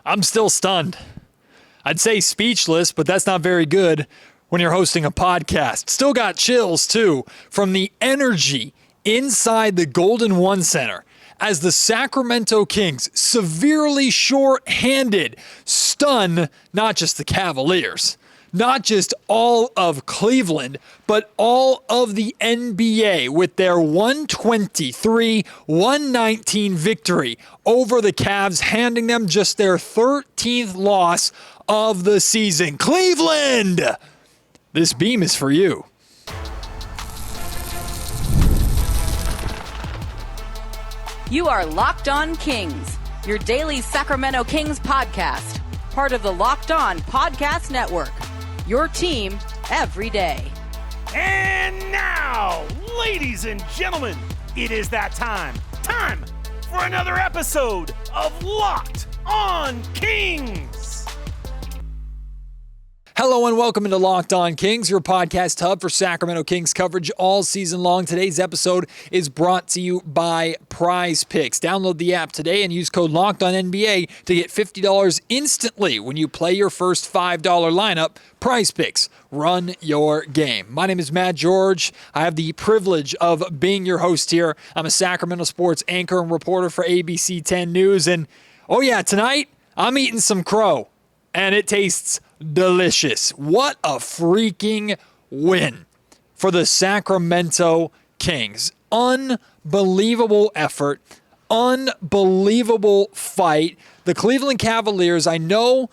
I'm still stunned. I'd say speechless, but that's not very good when you're hosting a podcast. Still got chills, too, from the energy inside the Golden One Center as the Sacramento Kings, severely short-handed, stun not just the Cavaliers, not just all of Cleveland, but all of the NBA with their 123-119 victory over the Cavs, handing them just their 13th loss of the season. Cleveland, this beam is for you. You are Locked On Kings, your daily Sacramento Kings podcast, part of the Locked On Podcast Network, your team every day. And now, ladies and gentlemen, it is that time for another episode of Locked On Kings. Hello and welcome into Locked On Kings, your podcast hub for Sacramento Kings coverage all season long. Today's episode is brought to you by Prize Picks. Download the app today and use code LOCKEDONNBA to get $50 instantly when you play your first $5 lineup. Prize Picks, run your game. My name is Matt George. I have the privilege of being your host here. I'm a Sacramento sports anchor and reporter for ABC 10 News. And oh yeah, tonight I'm eating some crow and it tastes delicious. What a freaking win for the Sacramento Kings. Unbelievable effort, unbelievable fight. The Cleveland Cavaliers, I know,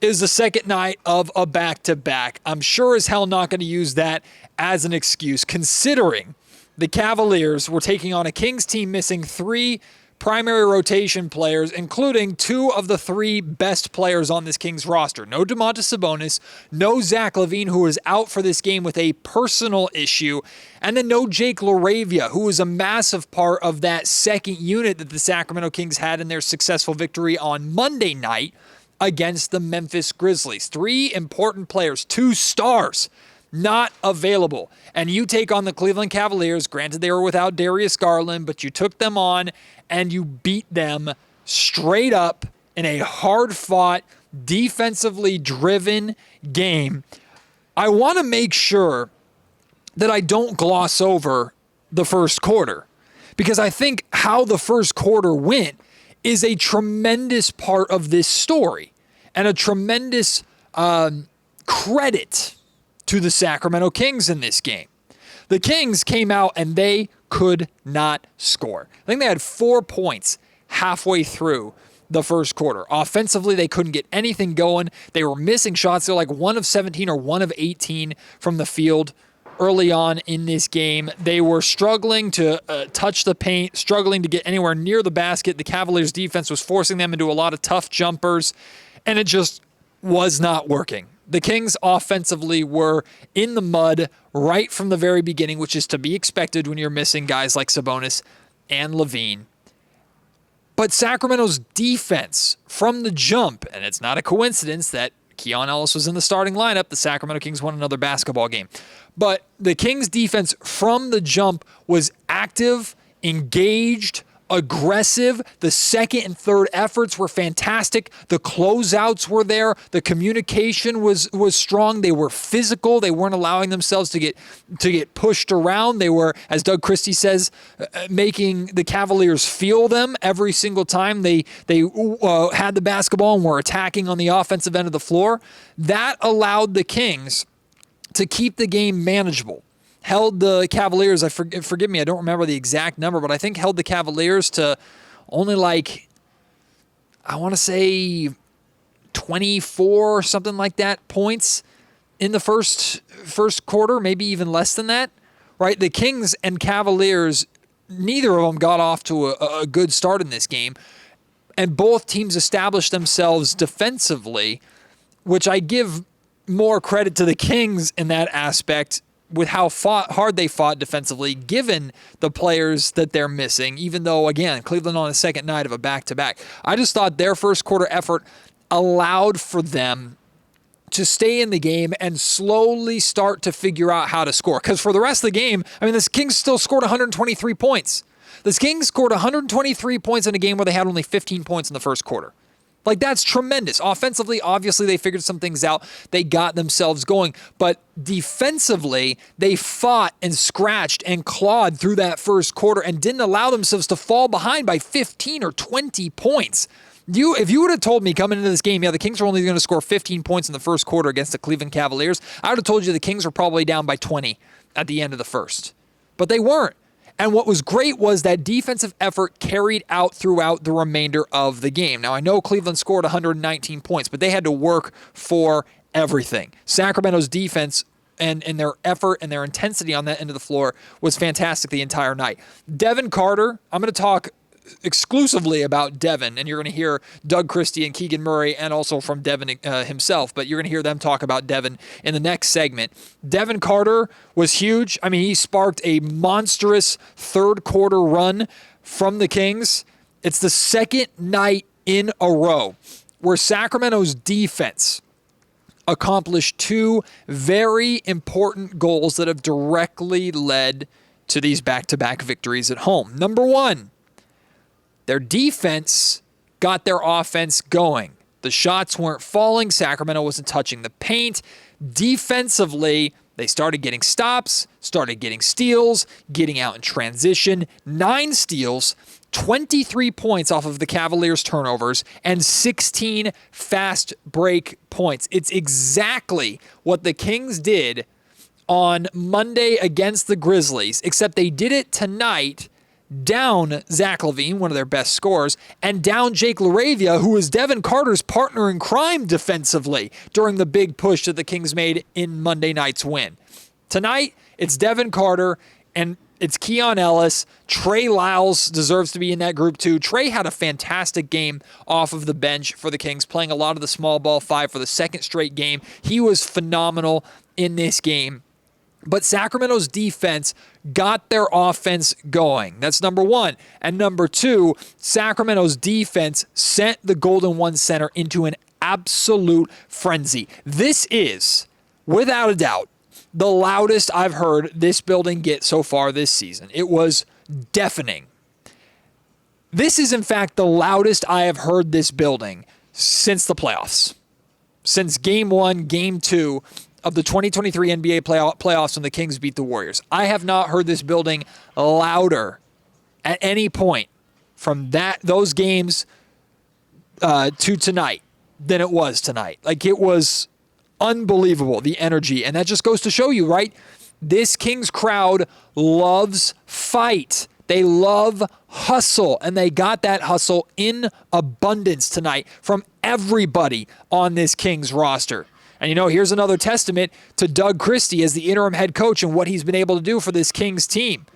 is the second night of a back-to-back. I'm sure as hell not going to use that as an excuse, considering the Cavaliers were taking on a Kings team missing three primary rotation players, including two of the three best players on this Kings roster. No Domantas Sabonis, no Zach LaVine, who is out for this game with a personal issue, and then no Jake LaRavia, who was a massive part of that second unit that the Sacramento Kings had in their successful victory on Monday night against the Memphis Grizzlies. Three important players, two stars, not available. And you take on the Cleveland Cavaliers. Granted, they were without Darius Garland, but you took them on and you beat them straight up in a hard-fought, defensively driven game. I want to make sure that I don't gloss over the first quarter, because I think how the first quarter went is a tremendous part of this story and a tremendous credit to the Sacramento Kings in this game. The Kings came out and they could not score. I think they had 4 points halfway through the first quarter. Offensively, they couldn't get anything going. They were missing shots. They're like 1 of 17 or 1 of 18 from the field early on in this game. They were struggling to touch the paint, struggling to get anywhere near the basket. The Cavaliers defense was forcing them into a lot of tough jumpers, and it just was not working. The Kings offensively were in the mud right from the very beginning, which is to be expected when you're missing guys like Sabonis and LaVine. But Sacramento's defense from the jump, and it's not a coincidence that Keon Ellis was in the starting lineup, the Sacramento Kings won another basketball game. But the Kings defense from the jump was active, engaged, aggressive. The second and third efforts were fantastic. The closeouts were there. The communication was strong. They were physical. They weren't allowing themselves to get pushed around. They were, as Doug Christie says, making the Cavaliers feel them every single time they had the basketball and were attacking on the offensive end of the floor. That allowed the Kings to keep the game manageable. Held the Cavaliers, forgive me, I don't remember the exact number, but I think held the Cavaliers to only I want to say 24 or something like that points in the first quarter, maybe even less than that, right? The Kings and Cavaliers, neither of them got off to a good start in this game, and both teams established themselves defensively, which I give more credit to the Kings in that aspect with how hard they fought defensively, given the players that they're missing, even though, again, Cleveland on the second night of a back-to-back. I just thought their first quarter effort allowed for them to stay in the game and slowly start to figure out how to score. Because for the rest of the game, I mean, the Kings still scored 123 points. The Kings scored 123 points in a game where they had only 15 points in the first quarter. Like, that's tremendous. Offensively, obviously, they figured some things out. They got themselves going. But defensively, they fought and scratched and clawed through that first quarter and didn't allow themselves to fall behind by 15 or 20 points. If you would have told me coming into this game, the Kings were only going to score 15 points in the first quarter against the Cleveland Cavaliers, I would have told you the Kings were probably down by 20 at the end of the first. But they weren't. And what was great was that defensive effort carried out throughout the remainder of the game. Now, I know Cleveland scored 119 points, but they had to work for everything. Sacramento's defense and their effort and their intensity on that end of the floor was fantastic the entire night. Devin Carter, I'm going to talk exclusively about Devin, and you're going to hear Doug Christie and Keegan Murray, and also from Devin himself, but you're going to hear them talk about Devin in the next segment. Devin Carter was huge. I mean, he sparked a monstrous third quarter run from the Kings. It's the second night in a row where Sacramento's defense accomplished two very important goals that have directly led to these back-to-back victories at home. Number one, their defense got their offense going. The shots weren't falling. Sacramento wasn't touching the paint. Defensively, they started getting stops, started getting steals, getting out in transition. 9 steals, 23 points off of the Cavaliers' turnovers, and 16 fast break points. It's exactly what the Kings did on Monday against the Grizzlies, except they did it tonight down Zach LaVine, one of their best scorers, and down Jake LaRavia, who was Devin Carter's partner in crime defensively during the big push that the Kings made in Monday night's win. Tonight, it's Devin Carter and it's Keon Ellis. Trey Lyles deserves to be in that group too. Trey had a fantastic game off of the bench for the Kings, playing a lot of the small ball 5 for the second straight game. He was phenomenal in this game. But Sacramento's defense got their offense going. That's number one. And number two, Sacramento's defense sent the Golden One Center into an absolute frenzy. This is, without a doubt, the loudest I've heard this building get so far this season. It was deafening. This is, in fact, the loudest I have heard this building since the playoffs. Since Game 1, Game 2 of the 2023 NBA playoffs when the Kings beat the Warriors. I have not heard this building louder at any point from those games to tonight than it was tonight. Like, it was unbelievable, the energy. And that just goes to show you, right? This Kings crowd loves fight. They love hustle, and they got that hustle in abundance tonight from everybody on this Kings roster. And, here's another testament to Doug Christie as the interim head coach and what he's been able to do for this Kings team,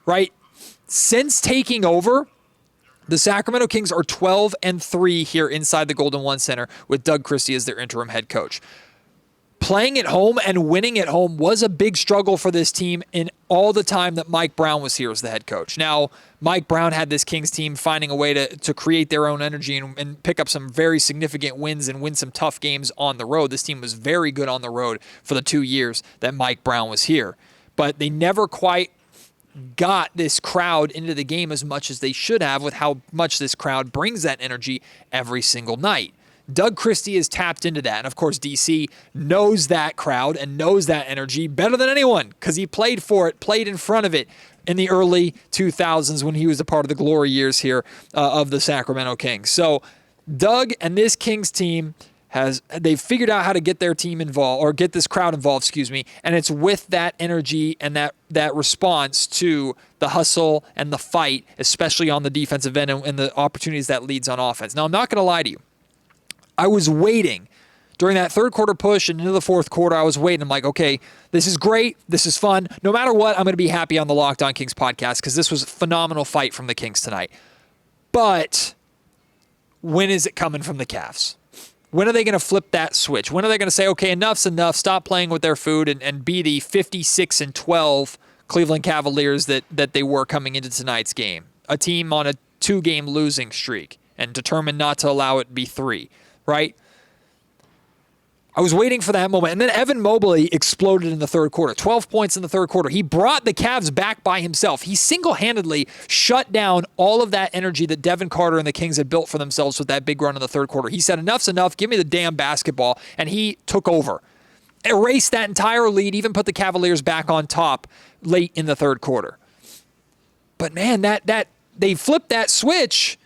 right? Since taking over, the Sacramento Kings are 12-3 here inside the Golden One Center with Doug Christie as their interim head coach. Playing at home and winning at home was a big struggle for this team in all the time that Mike Brown was here as the head coach. Now, Mike Brown had this Kings team finding a way to create their own energy and pick up some very significant wins and win some tough games on the road. This team was very good on the road for the 2 years that Mike Brown was here. But they never quite got this crowd into the game as much as they should have with how much this crowd brings that energy every single night. Doug Christie has tapped into that. And, of course, DC knows that crowd and knows that energy better than anyone because he played for it, played in front of it in the early 2000s when he was a part of the glory years here of the Sacramento Kings. So Doug and this Kings team they've figured out how to get their team involved, or get this crowd involved, and it's with that energy and that response to the hustle and the fight, especially on the defensive end and the opportunities that leads on offense. Now, I'm not going to lie to you. I was waiting during that third quarter push and into the fourth quarter. I was waiting. I'm like, okay, this is great. This is fun. No matter what, I'm going to be happy on the Locked On Kings podcast because this was a phenomenal fight from the Kings tonight. But when is it coming from the Cavs? When are they going to flip that switch? When are they going to say, okay, enough's enough, stop playing with their food and be the 56-12 Cleveland Cavaliers that they were coming into tonight's game? A team on a 2-game losing streak and determined not to allow it to be 3. Right? I was waiting for that moment. And then Evan Mobley exploded in the third quarter. 12 points in the third quarter. He brought the Cavs back by himself. He single-handedly shut down all of that energy that Devin Carter and the Kings had built for themselves with that big run in the third quarter. He said, enough's enough. Give me the damn basketball. And he took over. Erased that entire lead, even put the Cavaliers back on top late in the third quarter. But man, that they flipped that switch,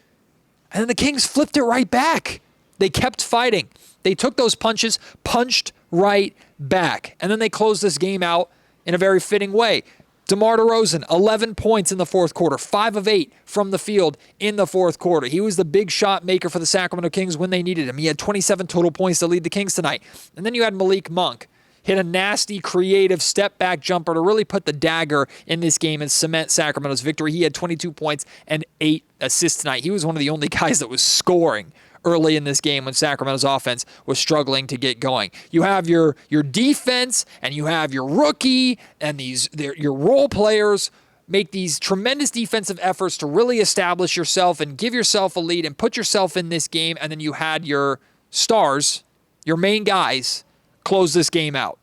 and then the Kings flipped it right back. They kept fighting. They took those punches, punched right back. And then they closed this game out in a very fitting way. DeMar DeRozan, 11 points in the fourth quarter, 5 of 8 from the field in the fourth quarter. He was the big shot maker for the Sacramento Kings when they needed him. He had 27 total points to lead the Kings tonight. And then you had Malik Monk hit a nasty, creative step-back jumper to really put the dagger in this game and cement Sacramento's victory. He had 22 points and 8 assists tonight. He was one of the only guys that was scoring early in this game when Sacramento's offense was struggling to get going. You have your defense and you have your rookie and your role players make these tremendous defensive efforts to really establish yourself and give yourself a lead and put yourself in this game. And then you had your stars, your main guys, close this game out.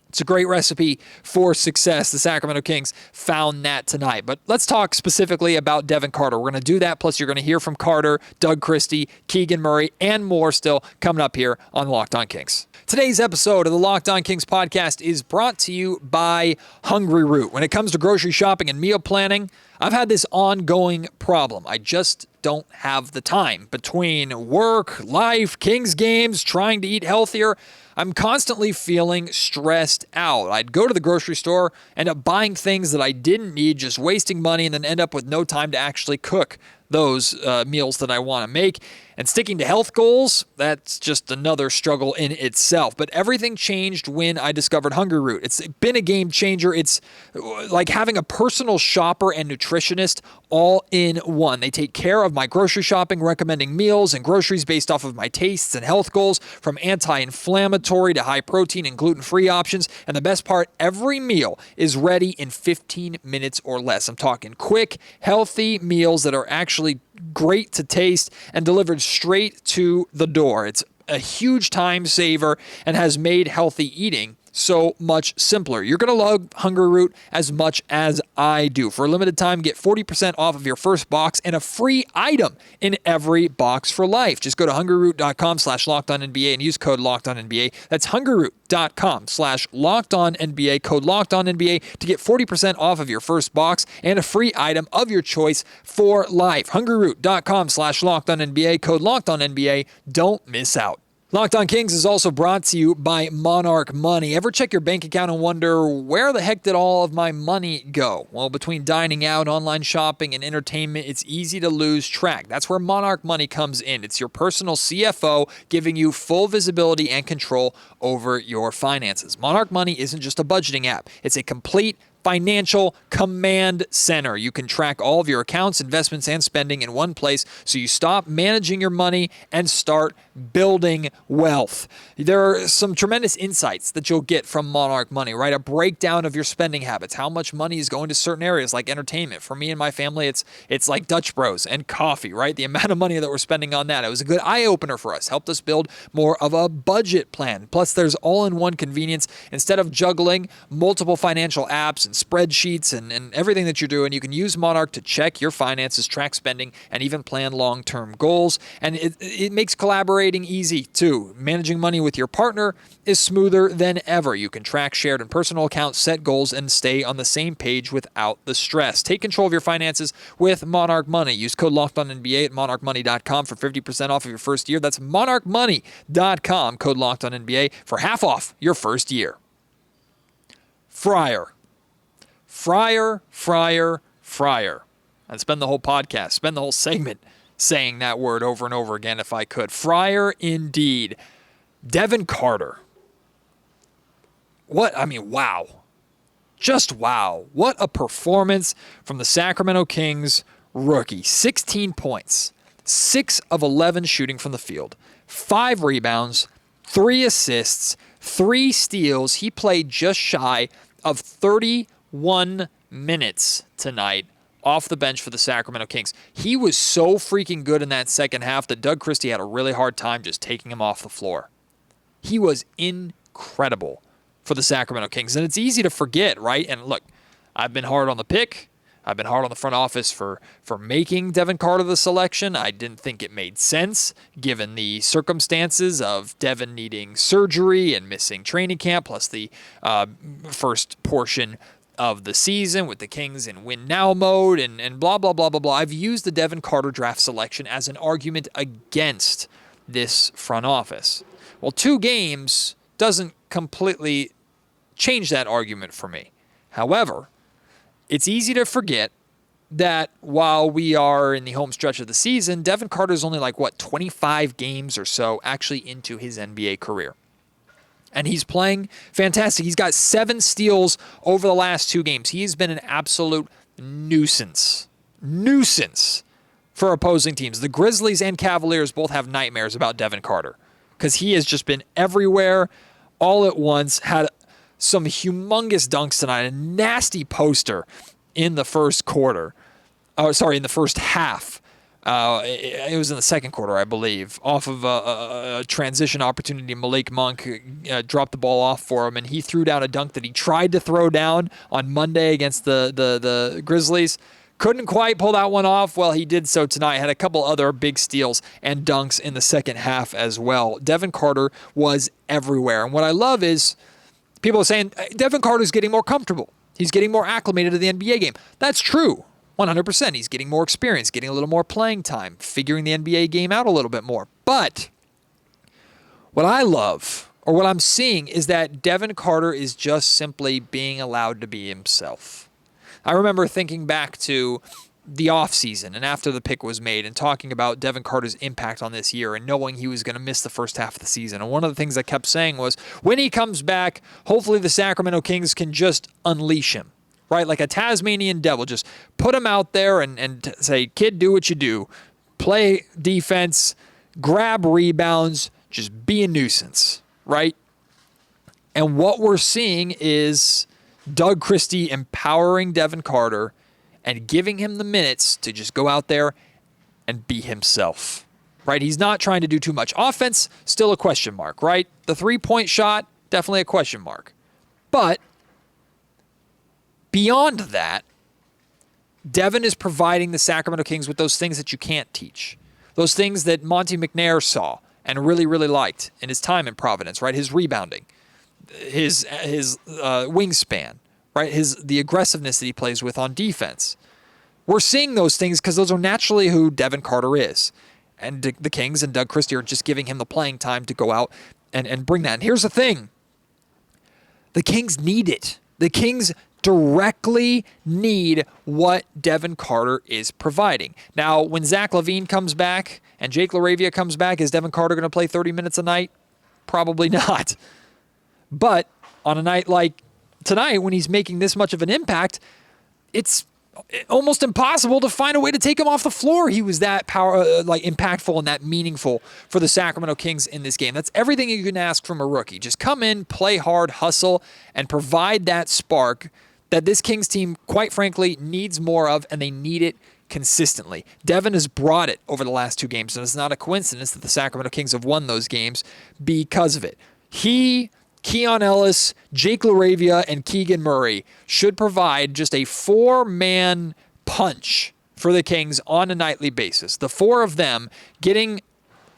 It's a great recipe for success. The Sacramento Kings found that tonight. But let's talk specifically about Devin Carter. We're going to do that. Plus, you're going to hear from Carter, Doug Christie, Keegan Murray, and more still coming up here on Locked On Kings. Today's episode of the Locked On Kings podcast is brought to you by Hungry Root. When it comes to grocery shopping and meal planning, I've had this ongoing problem. I just don't have the time between work, life, Kings games, trying to eat healthier. I'm constantly feeling stressed out. I'd go to the grocery store, end up buying things that I didn't need, just wasting money, and then end up with no time to actually cook those meals that I want to make. And sticking to health goals, that's just another struggle in itself. But everything changed when I discovered Hungry Root. It's been a game changer. It's like having a personal shopper and nutritionist all in one. They take care of my grocery shopping, recommending meals and groceries based off of my tastes and health goals, from anti-inflammatory to high protein and gluten-free options. And the best part, every meal is ready in 15 minutes or less. I'm talking quick, healthy meals that are actually great to taste and delivered straight to the door. It's a huge time saver and has made healthy eating so much simpler. You're going to love Hungry Root as much as I do. For a limited time, get 40% off of your first box and a free item in every box for life. Just go to hungryroot.com/LockedOnNBA and use code LockedOnNBA. That's hungryroot.com/LockedOnNBA, code LockedOnNBA to get 40% off of your first box and a free item of your choice for life. hungryroot.com/LockedOnNBA, code LockedOnNBA. Don't miss out. Locked On Kings is also brought to you by Monarch Money. Ever check your bank account and wonder, where the heck did all of my money go? Well, between dining out, online shopping, and entertainment, it's easy to lose track. That's where Monarch Money comes in. It's your personal CFO giving you full visibility and control over your finances. Monarch Money isn't just a budgeting app. It's a complete financial command center. You can track all of your accounts, investments, and spending in one place, so you stop managing your money and start building wealth. There are some tremendous insights that you'll get from Monarch Money, right? A breakdown of your spending habits, how much money is going to certain areas like entertainment. For me and my family, it's like Dutch Bros and coffee, right? The amount of money that we're spending on that. It was a good eye-opener for us, helped us build more of a budget plan. Plus, there's all-in-one convenience. Instead of juggling multiple financial apps and spreadsheets and everything that you're doing, you can use Monarch to check your finances, track spending, and even plan long-term goals. And it makes collaborating easy too. Managing money with your partner is smoother than ever. You can track shared and personal accounts, set goals, and stay on the same page without the stress. Take control of your finances with Monarch Money. Use code LockedOnNBA at monarchmoney.com for 50% off of your first year. That's monarchmoney.com, code LockedOnNBA for half off your first year. Fryer. I'd spend the whole podcast, spend the whole segment saying that word over and over again if I could. Fryer indeed. Devin Carter. Wow. Just wow. What a performance from the Sacramento Kings rookie. 16 points, 6 of 11 shooting from the field, 5 rebounds, 3 assists, 3 steals. He played just shy of 31 minutes tonight off the bench for the Sacramento Kings. He was so freaking good in that second half that Doug Christie had a really hard time just taking him off the floor. He was incredible for the Sacramento Kings. And it's easy to forget, right? And look, I've been hard on the pick. I've been hard on the front office for making Devin Carter the selection. I didn't think it made sense given the circumstances of Devin needing surgery and missing training camp, plus the first portion of the season with the Kings in win now mode and blah, blah, blah, blah, blah. I've used the Devin Carter draft selection as an argument against this front office. Well, 2 games doesn't completely change that argument for me. However, it's easy to forget that while we are in the home stretch of the season, Devin Carter is only 25 games or so actually into his NBA career. And he's playing fantastic. He's got 7 steals over the last 2 games. He's been an absolute nuisance for opposing teams. The Grizzlies and Cavaliers both have nightmares about Devin Carter because he has just been everywhere all at once, had some humongous dunks tonight, a nasty poster in the first quarter. In the first half. It was in the second quarter, I believe, off of a transition opportunity. Malik Monk dropped the ball off for him, and he threw down a dunk that he tried to throw down on Monday against the Grizzlies. Couldn't quite pull that one off. Well, he did so tonight. Had a couple other big steals and dunks in the second half as well. Devin Carter was everywhere. And what I love is people are saying Devin Carter's getting more comfortable. He's getting more acclimated to the NBA game. That's true. 100%. He's getting more experience, getting a little more playing time, figuring the NBA game out a little bit more. But what I love, or what I'm seeing, is that Devin Carter is just simply being allowed to be himself. I remember thinking back to the offseason and after the pick was made and talking about Devin Carter's impact on this year and knowing he was going to miss the first half of the season. And one of the things I kept saying was, when he comes back, hopefully the Sacramento Kings can just unleash him, right? Like a Tasmanian devil. Just put him out there and say, kid, do what you do. Play defense, grab rebounds, just be a nuisance, right? And what we're seeing is Doug Christie empowering Devin Carter and giving him the minutes to just go out there and be himself, right? He's not trying to do too much. Offense, still a question mark, right? The three-point shot, definitely a question mark. But beyond that, Devin is providing the Sacramento Kings with those things that you can't teach. Those things that Monty McNair saw and really, really liked in his time in Providence, right? His rebounding, his wingspan, right? The aggressiveness that he plays with on defense. We're seeing those things because those are naturally who Devin Carter is. And the Kings and Doug Christie are just giving him the playing time to go out and bring that. And here's the thing. The Kings need it. The Kings directly need what Devin Carter is providing. Now, when Zach LaVine comes back and Jake LaRavia comes back, is Devin Carter going to play 30 minutes a night? Probably not. But on a night like tonight, when he's making this much of an impact, it's almost impossible to find a way to take him off the floor. He was that impactful and that meaningful for the Sacramento Kings in this game. That's everything you can ask from a rookie. Just come in, play hard, hustle, and provide that spark that this Kings team, quite frankly, needs more of, and they need it consistently. Devin has brought it over the last 2 games, and it's not a coincidence that the Sacramento Kings have won those games because of it. He, Keon Ellis, Jake LaRavia, and Keegan Murray should provide just a 4-man punch for the Kings on a nightly basis. The 4 of them getting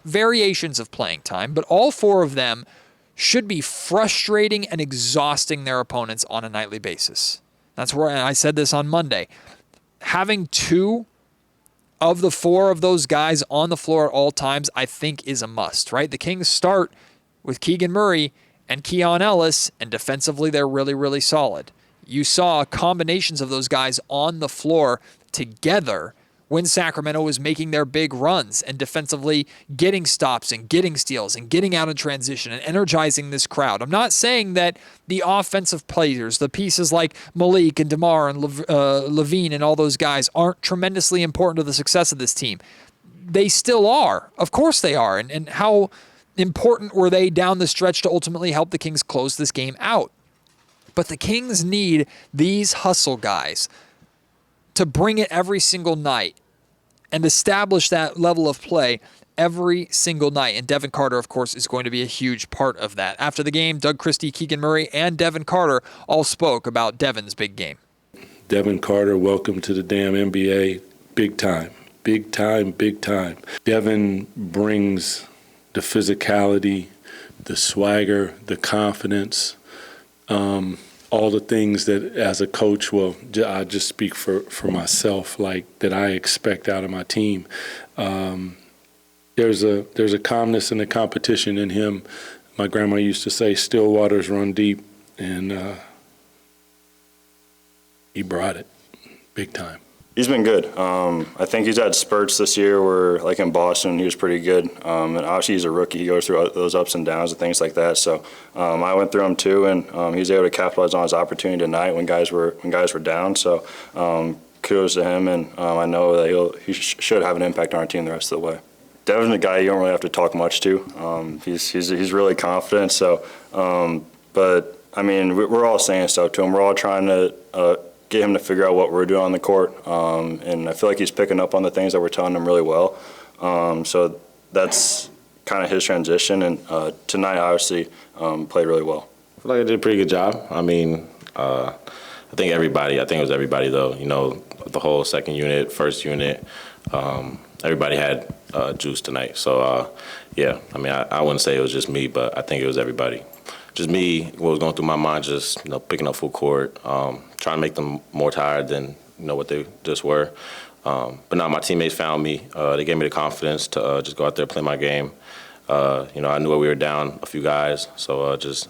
variations of playing time, but all 4 of them should be frustrating and exhausting their opponents on a nightly basis. That's where I said this on Monday. Having 2 of the 4 of those guys on the floor at all times, I think, is a must, right? The Kings start with Keegan Murray and Keon Ellis, and defensively, they're really, really solid. You saw combinations of those guys on the floor together when Sacramento was making their big runs and defensively getting stops and getting steals and getting out in transition and energizing this crowd. I'm not saying that the offensive players, the pieces like Malik and DeMar and Levine and all those guys aren't tremendously important to the success of this team. They still are. Of course they are. And how important were they down the stretch to ultimately help the Kings close this game out? But the Kings need these hustle guys to bring it every single night and establish that level of play every single night. And Devin Carter, of course, is going to be a huge part of that. After the game, Doug Christie, Keegan Murray, and Devin Carter all spoke about Devin's big game. Devin Carter, welcome to the damn NBA. Big time. Big time, big time. Devin brings the physicality, the swagger, the confidence, all the things that as a coach, well, I just speak for myself, like that I expect out of my team. There's a calmness and a competition in him. My grandma used to say, still waters run deep, and he brought it big time. He's been good. I think he's had spurts this year where, like in Boston, he was pretty good. And obviously he's a rookie. He goes through those ups and downs and things like that. So I went through them too, and he was able to capitalize on his opportunity tonight when guys were down. So kudos to him, and I know that he should have an impact on our team the rest of the way. Devin's a guy you don't really have to talk much to. He's really confident. So, but I mean, we're all saying stuff to him. We're all trying to get him to figure out what we're doing on the court, and I feel like he's picking up on the things that we're telling him really well. So that's kind of his transition, and tonight obviously played really well. I feel like I did a pretty good job. I mean, I think it was everybody though, you know, the whole second unit, first unit, everybody had juice tonight. So yeah, I mean, I wouldn't say it was just me, but I think it was everybody. Just me, what was going through my mind, just, you know, picking up full court, trying to make them more tired than, you know, what they just were. But now my teammates found me. They gave me the confidence to just go out there, play my game. You know, I knew we were down a few guys, so just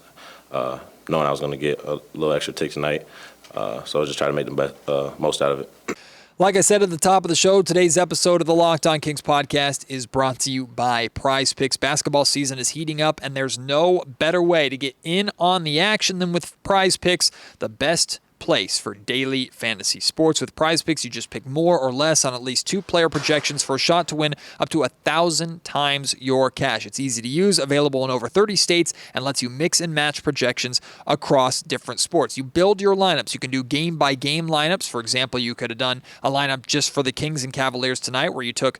knowing I was going to get a little extra tick tonight. So I just try to make the most out of it. Like I said at the top of the show, today's episode of the Locked On Kings podcast is brought to you by Prize Picks. Basketball season is heating up, and there's no better way to get in on the action than with Prize Picks, the best place for daily fantasy sports. With Prize Picks, you just pick more or less on at least 2 player projections for a shot to win up to 1,000 times your cash. It's easy to use, available in over 30 states, and lets you mix and match projections across different sports. You build your lineups. You can do game-by-game lineups. For example, you could have done a lineup just for the Kings and Cavaliers tonight, where you took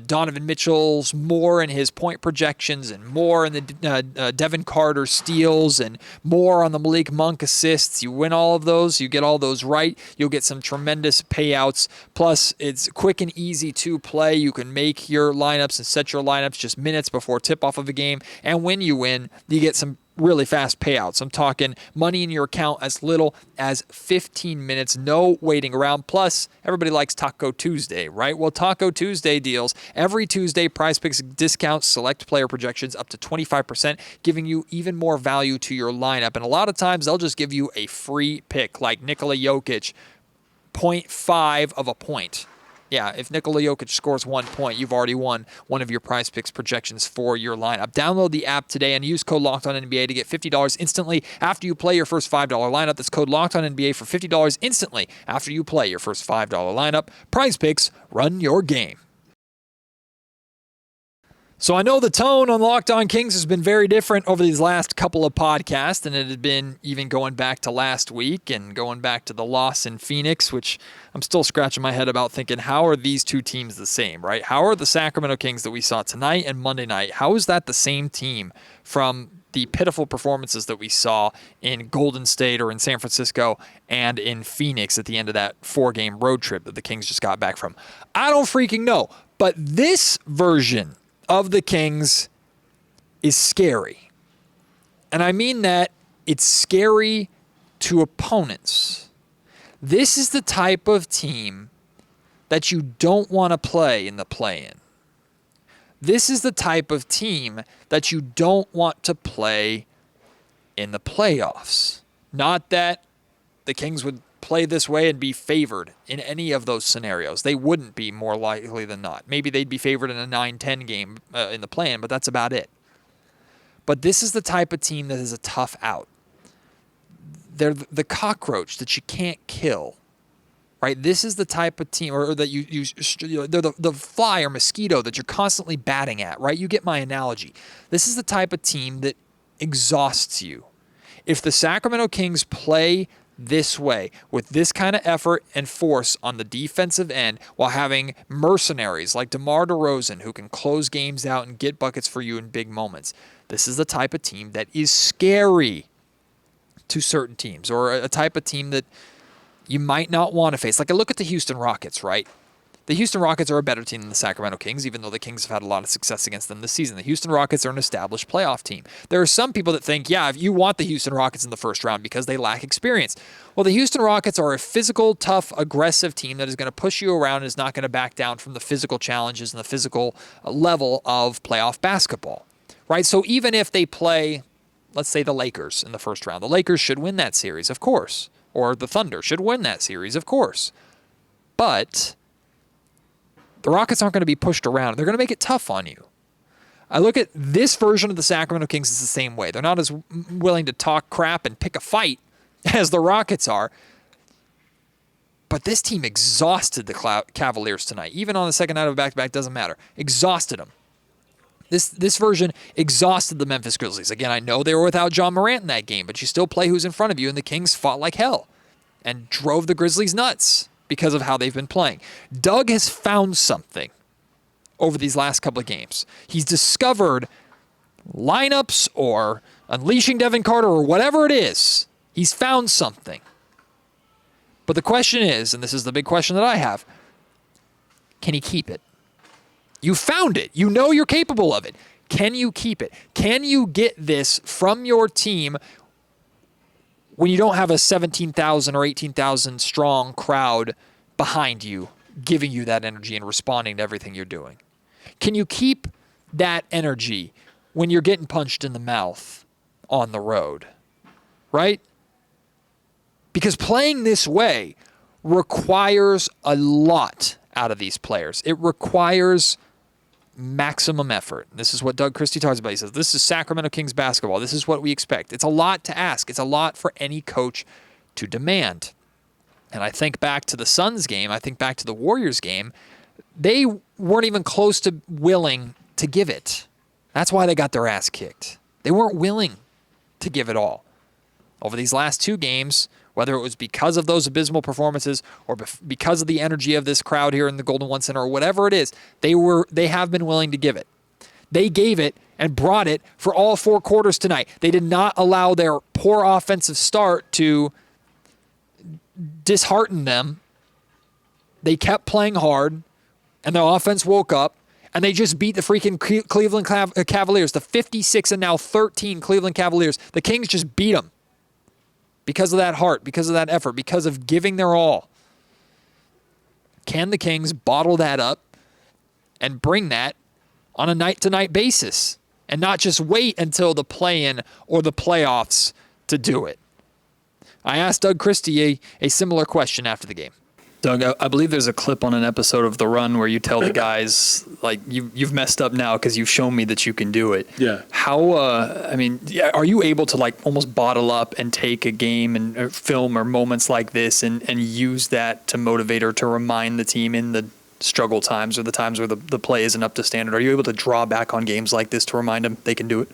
Donovan Mitchell's more in his point projections, and more in the Devin Carter steals, and more on the Malik Monk assists. You win all of those. You get all those right, you'll get some tremendous payouts. Plus, it's quick and easy to play. You can make your lineups and set your lineups just minutes before tip-off of a game. And when you win, you get some really fast payouts. I'm talking money in your account as little as 15 minutes, no waiting around. Plus, everybody likes Taco Tuesday, right? Well, Taco Tuesday deals. Every Tuesday, Prize Picks discounts select player projections up to 25%, giving you even more value to your lineup. And a lot of times, they'll just give you a free pick, like Nikola Jokic, 0.5 of a point. Yeah, if Nikola Jokic scores 1 point, you've already won one of your Prize Picks projections for your lineup. Download the app today and use code LOCKEDONNBA to get $50 instantly after you play your first $5 lineup. That's code LOCKEDONNBA for $50 instantly after you play your first $5 lineup. Prize Picks, run your game. So I know the tone on Locked On Kings has been very different over these last couple of podcasts, and it had been even going back to last week and going back to the loss in Phoenix, which I'm still scratching my head about, thinking, how are these two teams the same, right? How are the Sacramento Kings that we saw tonight and Monday night, how is that the same team from the pitiful performances that we saw in Golden State or in San Francisco and in Phoenix at the end of that 4-game road trip that the Kings just got back from? I don't freaking know, but this version of the Kings is scary. And I mean that it's scary to opponents. This is the type of team that you don't want to play in the play-in. This is the type of team that you don't want to play in the playoffs. Not that the Kings would play this way and be favored in any of those scenarios. They wouldn't be, more likely than not. Maybe they'd be favored in a 9-10 game in the play-in, but that's about it. But this is the type of team that is a tough out. They're the cockroach that you can't kill, right? This is the type of team, or that they're the fly or mosquito that you're constantly batting at, right? You get my analogy. This is the type of team that exhausts you. If the Sacramento Kings play this way, with this kind of effort and force on the defensive end, while having mercenaries like DeMar DeRozan who can close games out and get buckets for you in big moments, this is the type of team that is scary to certain teams, or a type of team that you might not want to face. Like, I look at the Houston Rockets, right? The Houston Rockets are a better team than the Sacramento Kings, even though the Kings have had a lot of success against them this season. The Houston Rockets are an established playoff team. There are some people that think, yeah, if you want the Houston Rockets in the first round because they lack experience. Well, the Houston Rockets are a physical, tough, aggressive team that is going to push you around and is not going to back down from the physical challenges and the physical level of playoff basketball, right? So even if they play, let's say, the Lakers in the first round, the Lakers should win that series, of course. Or the Thunder should win that series, of course. But the Rockets aren't going to be pushed around. They're going to make it tough on you. I look at this version of the Sacramento Kings as the same way. They're not as willing to talk crap and pick a fight as the Rockets are. But this team exhausted the Cavaliers tonight. Even on the second night of a back-to-back, doesn't matter. Exhausted them. This version exhausted the Memphis Grizzlies. Again, I know they were without John Morant in that game, but you still play who's in front of you, and the Kings fought like hell and drove the Grizzlies nuts because of how they've been playing. Doug has found something over these last couple of games. He's discovered lineups or unleashing Devin Carter or whatever it is. He's found something. But the question is, and this is the big question that I have, can he keep it? You found it. You know you're capable of it. Can you keep it? Can you get this from your team when you don't have a 17,000 or 18,000 strong crowd behind you, giving you that energy and responding to everything you're doing? Can you keep that energy when you're getting punched in the mouth on the road? Right? Because playing this way requires a lot out of these players. It requires maximum effort. This is what Doug Christie talks about. He says, this is Sacramento Kings basketball. This is what we expect. It's a lot to ask. It's a lot for any coach to demand. And I think back to the Suns game. I think back to the Warriors game. They weren't even close to willing to give it. That's why they got their ass kicked. They weren't willing to give it all. Over these last two games, whether it was because of those abysmal performances or because of the energy of this crowd here in the Golden One Center or whatever it is, they have been willing to give it. They gave it and brought it for all four quarters tonight. They did not allow their poor offensive start to dishearten them. They kept playing hard, and the offense woke up, and they just beat the freaking Cleveland Cavaliers, the 56 and now 13 Cleveland Cavaliers. The Kings just beat them. Because of that heart, because of that effort, because of giving their all. Can the Kings bottle that up and bring that on a night-to-night basis and not just wait until the play-in or the playoffs to do it? I asked Doug Christie a similar question after the game. Doug, I believe there's a clip on an episode of The Run where you tell the guys, like, you've messed up now because you've shown me that you can do it. Yeah. How, are you able to, like, almost bottle up and take a game and film or moments like this and use that to motivate or to remind the team in the struggle times or the times where the play isn't up to standard? Are you able to draw back on games like this to remind them they can do it?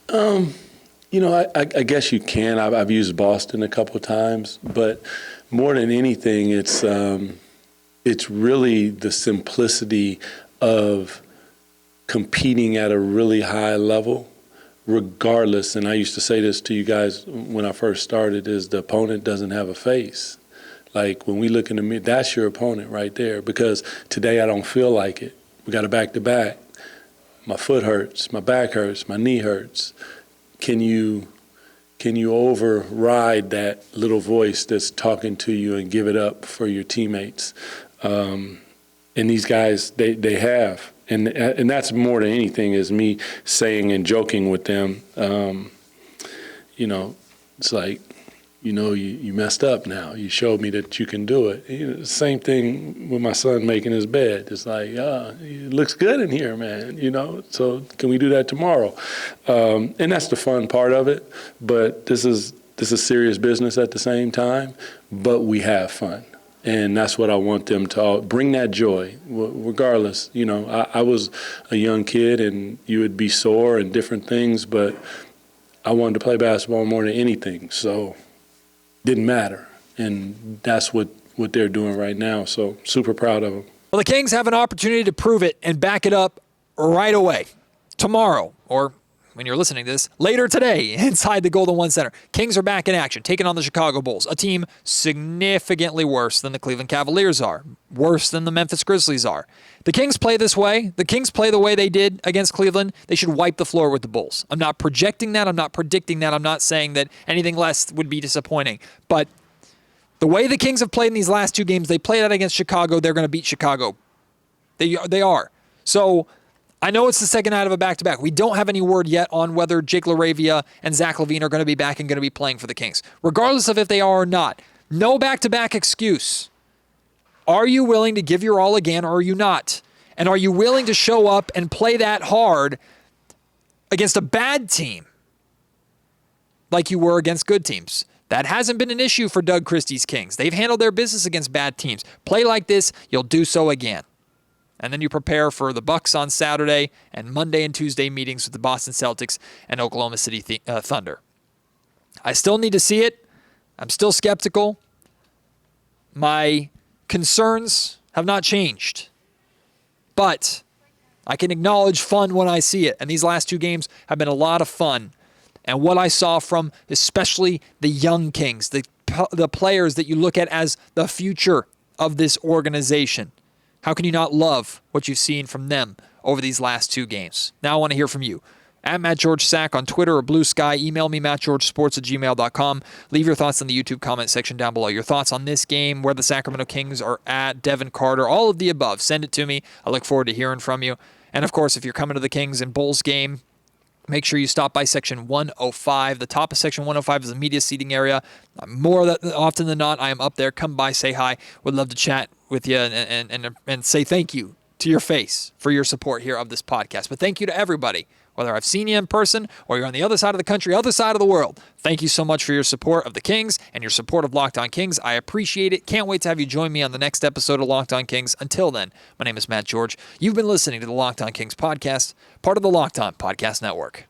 I guess you can. I've used Boston a couple of times, but more than anything, it's really the simplicity of competing at a really high level, regardless. And I used to say this to you guys when I first started: is the opponent doesn't have a face. Like, when we look in the mirror, that's your opponent right there. Because today I don't feel like it. We got a back-to-back. My foot hurts. My back hurts. My knee hurts. Can you override that little voice that's talking to you and give it up for your teammates? And these guys, they have. And that's more than anything is me saying and joking with them. It's like, you messed up now. You showed me that you can do it. Same thing with my son making his bed. It's like, it looks good in here, man. So can we do that tomorrow? And that's the fun part of it. But this is serious business at the same time. But we have fun. And that's what I want them to bring, that joy, regardless. I was a young kid, and you would be sore and different things, but I wanted to play basketball more than anything. So didn't matter. And that's what they're doing right now. So super proud of them. Well, the Kings have an opportunity to prove it and back it up right away. Tomorrow, or when you're listening to this, later today inside the Golden One Center. Kings are back in action, taking on the Chicago Bulls, a team significantly worse than the Cleveland Cavaliers are, worse than the Memphis Grizzlies are. The Kings play this way. The Kings play the way they did against Cleveland. They should wipe the floor with the Bulls. I'm not projecting that. I'm not predicting that. I'm not saying that anything less would be disappointing. But the way the Kings have played in these last two games, they played out against Chicago. They're going to beat Chicago. They are. So I know it's the second night of a back-to-back. We don't have any word yet on whether Jake LaRavia and Zach LaVine are going to be back and going to be playing for the Kings. Regardless of if they are or not, no back-to-back excuse. Are you willing to give your all again, or are you not? And are you willing to show up and play that hard against a bad team like you were against good teams? That hasn't been an issue for Doug Christie's Kings. They've handled their business against bad teams. Play like this, you'll do so again. And then you prepare for the Bucks on Saturday and Monday and Tuesday meetings with the Boston Celtics and Oklahoma City Thunder. I still need to see it. I'm still skeptical. My concerns have not changed. But I can acknowledge fun when I see it. And these last two games have been a lot of fun. And what I saw from especially the young Kings, the players that you look at as the future of this organization. How can you not love what you've seen from them over these last two games? Now I want to hear from you. At Matt George Sack on Twitter or Blue Sky. Email me, mattgeorgesports@gmail.com. Leave your thoughts in the YouTube comment section down below. Your thoughts on this game, where the Sacramento Kings are at, Devin Carter, all of the above. Send it to me. I look forward to hearing from you. And, of course, if you're coming to the Kings and Bulls game, make sure you stop by Section 105. The top of Section 105 is the media seating area. More often than not, I am up there. Come by, say hi. Would love to chat with you and say thank you to your face for your support here of this podcast. But thank you to everybody, whether I've seen you in person or you're on the other side of the country, other side of the world. Thank you so much for your support of the Kings and your support of Locked On Kings. I appreciate it. Can't wait to have you join me on the next episode of Locked On Kings. Until then, my name is Matt George. You've been listening to the Locked On Kings podcast, part of the Locked On Podcast Network.